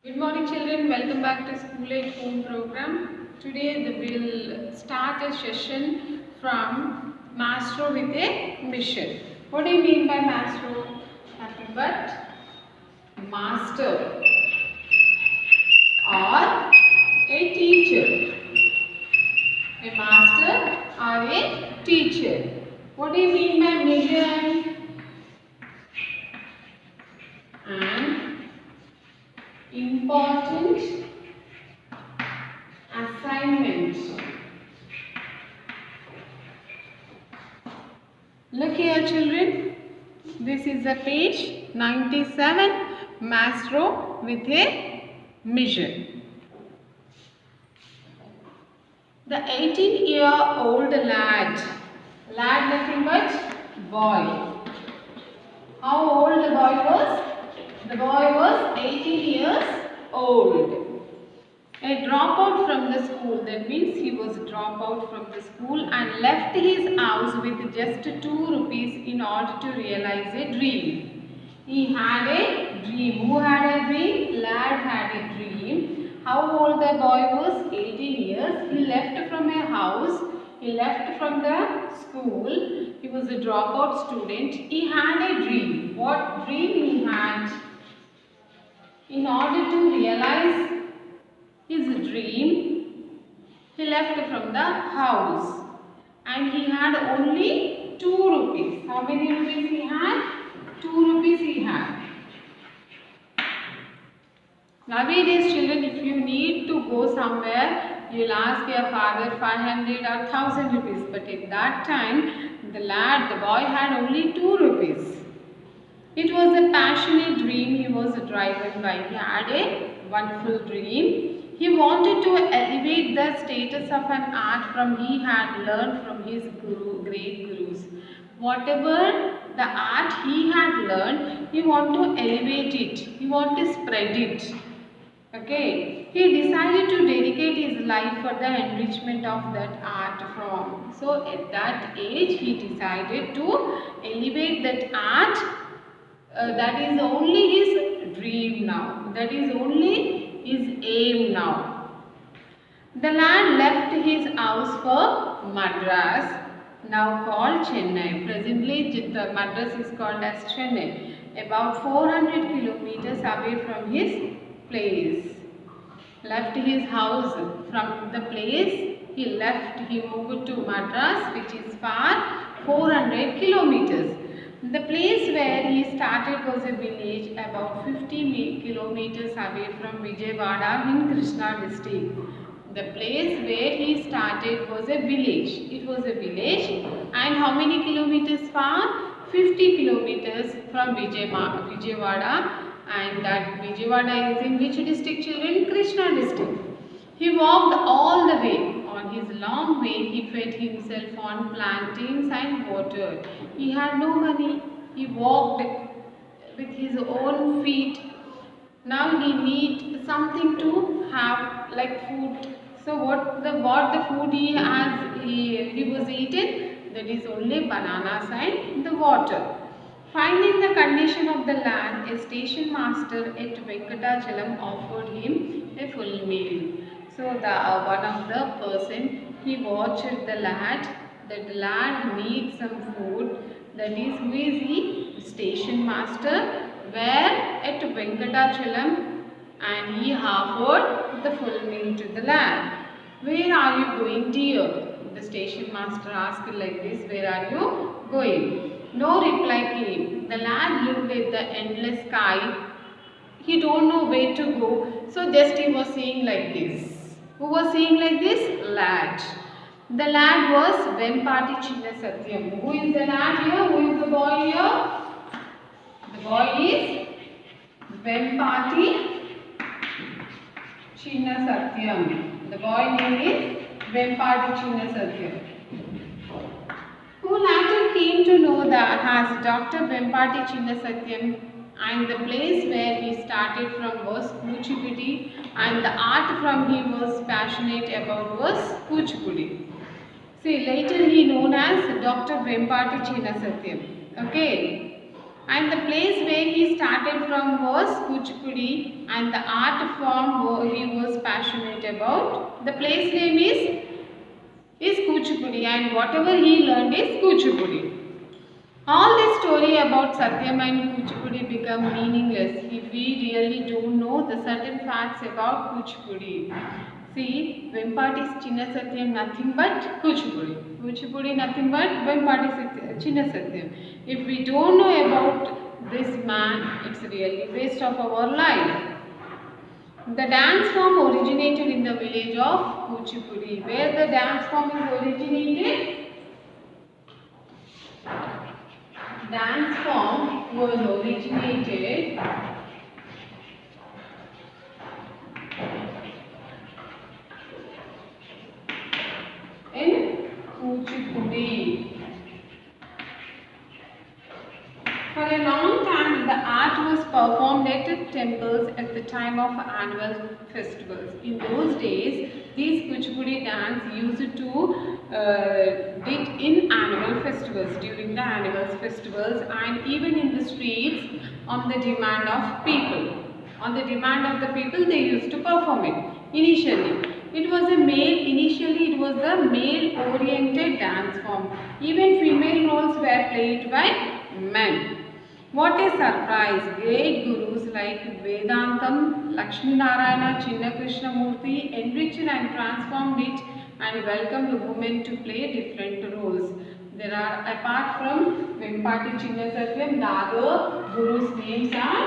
Good morning children, welcome back to School at Home program. Today we will start a session from Maestro with a mission. What do you mean by Maestro? Nothing but master or a teacher. A master or a teacher. What do you mean by mission? An important assignment. Look here children, this is a page 97, Maestro with a mission. The 18-year-old lad nothing but boy. How old the boy was? The boy was 18 years old. A dropout from the school, that means he was a dropout from the school and left his house with just 2 rupees in order to realize a dream. He had a dream. Who had a dream? Lad had a dream. How old the boy was? 18 years. He left from a house. He left from the school. He was a dropout student. He had a dream. What dream he had? In order to realize his dream, he left from the house and he had only 2 rupees. How many rupees he had? 2 rupees he had. Nowadays children, if you need to go somewhere, you will ask your father 500 or 1000 rupees. But at that time, the boy had only 2 rupees. It was a passionate dream he was driven by. He had a wonderful dream. He wanted to elevate the status of an art from he had learned from his great gurus. Whatever the art he had learned, he wanted to elevate it. He wanted to spread it. Okay. He decided to dedicate his life for the enrichment of that art form. So at that age, he decided to elevate that art. That is only his dream now. That is only his aim now. The lad left his house for Madras, now called Chennai. Presently, the Madras is called as Chennai. About 400 kilometers away from his place. Left his house from the place. He moved to Madras, which is far 400 kilometers. The place where he started was a village about 50 kilometers away from Vijayawada in Krishna district. The place where he started was a village. It was a village, and how many kilometers far? 50 kilometers from Vijayawada, and that Vijayawada is in which district children? Krishna district. He walked all the way. On his long way, he fed himself on plantains and water. He had no money. He walked with his own feet. Now he needs something to have, like food. So what the food he was eaten, that is only bananas and the water. Finding the condition of the land, a station master at Venkatachalam offered him a full meal. So one of the person, he watched the lad, that the lad needs some food. That is, who is he? Station master, where at Venkatachalam, and he offered the full meal to the lad. Where are you going, dear? The station master asked like this, where are you going? No reply came. The lad looked at the endless sky. He don't know where to go. So just he was saying like this. Who was saying like this? Lad. The lad was Vempati Chinna Satyam. Who is the lad here? Who is the boy here? The boy is Vempati Chinna Satyam. The boy name is Vempati Chinna Satyam. Who later came to know that as Dr. Vempati Chinna Satyam, and the place where he started from was Kuchipudi, and the art from he was passionate about was Kuchipudi. See, later he known as Dr. Vempati Chinna Satyam. Okay. And the place where he started from was Kuchipudi, and the art form he was passionate about. The place name is Kuchipudi, and whatever he learned is Kuchipudi. All this story about Satyam and Kuchipudi become meaningless if we really don't know the certain facts about Kuchipudi. See, Vempati is Chinna Satyam nothing but Kuchipudi. Kuchipudi nothing but Vempati is Chinna Satyam. If we don't know about this man, it's really waste of our life. The dance form originated in the village of Kuchipudi. Where the dance form is originated? Dance form was originated in Kuchipudi. For a long time, the art was performed at temples at the time of annual festivals. In those days, these Kuchipudi dance used to did in annual festivals, during the annual festivals, and even in the streets on the demand of people. On the demand of the people, they used to perform it. Initially, it was a male-oriented dance form. Even female roles were played by men. What a surprise! Great gurus like Vedantam, Lakshmi Narayana, Chinna Krishnamurti enriched and transformed it and welcomed women to play different roles. There are, apart from Vempati Chinna Satyam, the other gurus' names are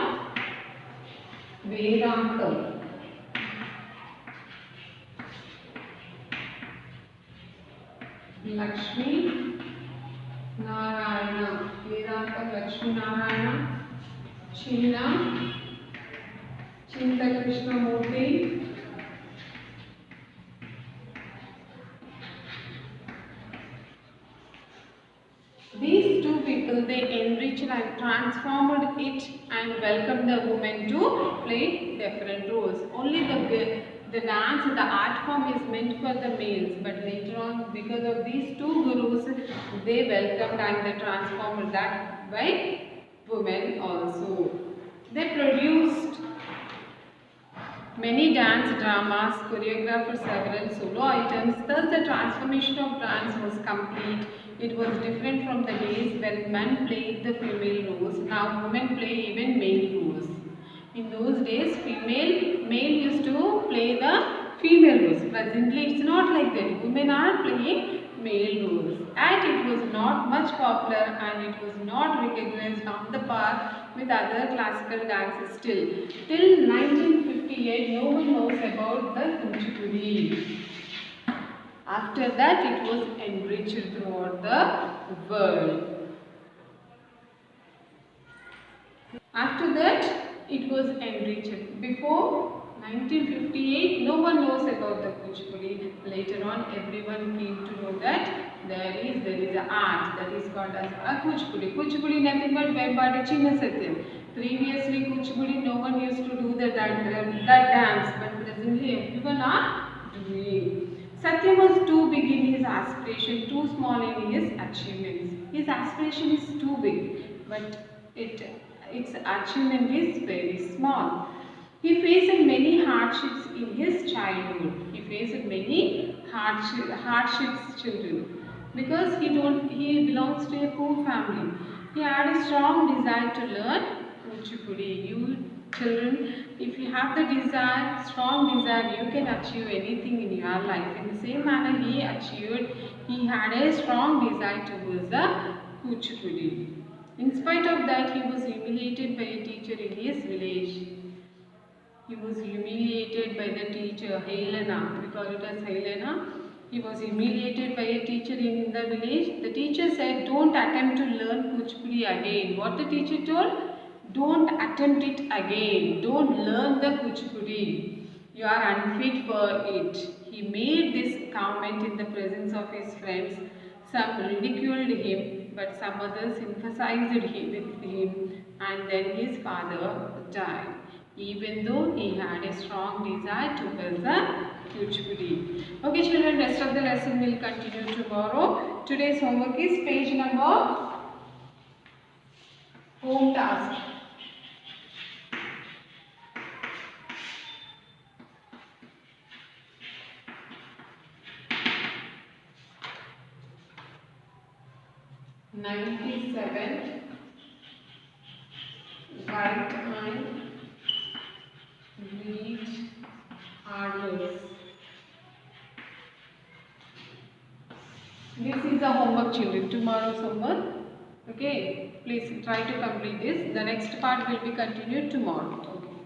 Vedantam, Lakshmi Narayana, Vedantam, Lakshmi Narayana, Chinna Krishnamurti, these two people, they enriched and transformed it and welcomed the women to play different roles. Only the dance, the art form is meant for the males, but later on, because of these two gurus, they welcomed and they transformed that by women also. They produced many dance dramas, choreographed several solo items. Thus, the transformation of dance was complete. It was different from the days when men played the female roles. Now, women play even male roles. In those days, male used to play the female roles. Presently, it's not like that. Women are playing male roles. And it was not much popular and it was not recognized on the par with other classical dances still. Till 1958, no one knows about the Kuchipudi. After that, it was enriched throughout the world. After that, it was enriched. Before 1958, no one knows about the Kuchipudi. Later on, everyone came to know that there is an art that is called as a Kuchipudi. Kuchipudi nothing but Vempati Chinna Satyam. Previously, Kuchipudi, no one used to do that dance, but presently everyone are doing. Satyam was too big in his aspiration, too small in his achievements. His aspiration is too big, but its achievement is very small. He faced many hardships in his childhood. He faced many hardships, children, because he belongs to a poor family. He had a strong desire to learn Kuchipudi. You children, if you have the strong desire, you can achieve anything in your life. In the same manner he had a strong desire towards the Kuchipudi. In spite of that, he was humiliated by a teacher in his village. He was humiliated by the teacher, Helena. We call it as Helena. He was humiliated by a teacher in the village. The teacher said, don't attempt to learn Kuchipudi again. What the teacher told? Don't attempt it again. Don't learn the Kuchipudi. You are unfit for it. He made this comment in the presence of his friends. Some ridiculed him, but some others sympathized with him, and then his father died, even though he had a strong desire towards the Kuchipudi. Okay children, rest of the lesson will continue tomorrow. Today's homework is page number Home task. "97 right eye read hardness." This is the homework, children. Tomorrow's homework. Okay, please try to complete this. The next part will be continued tomorrow. Okay.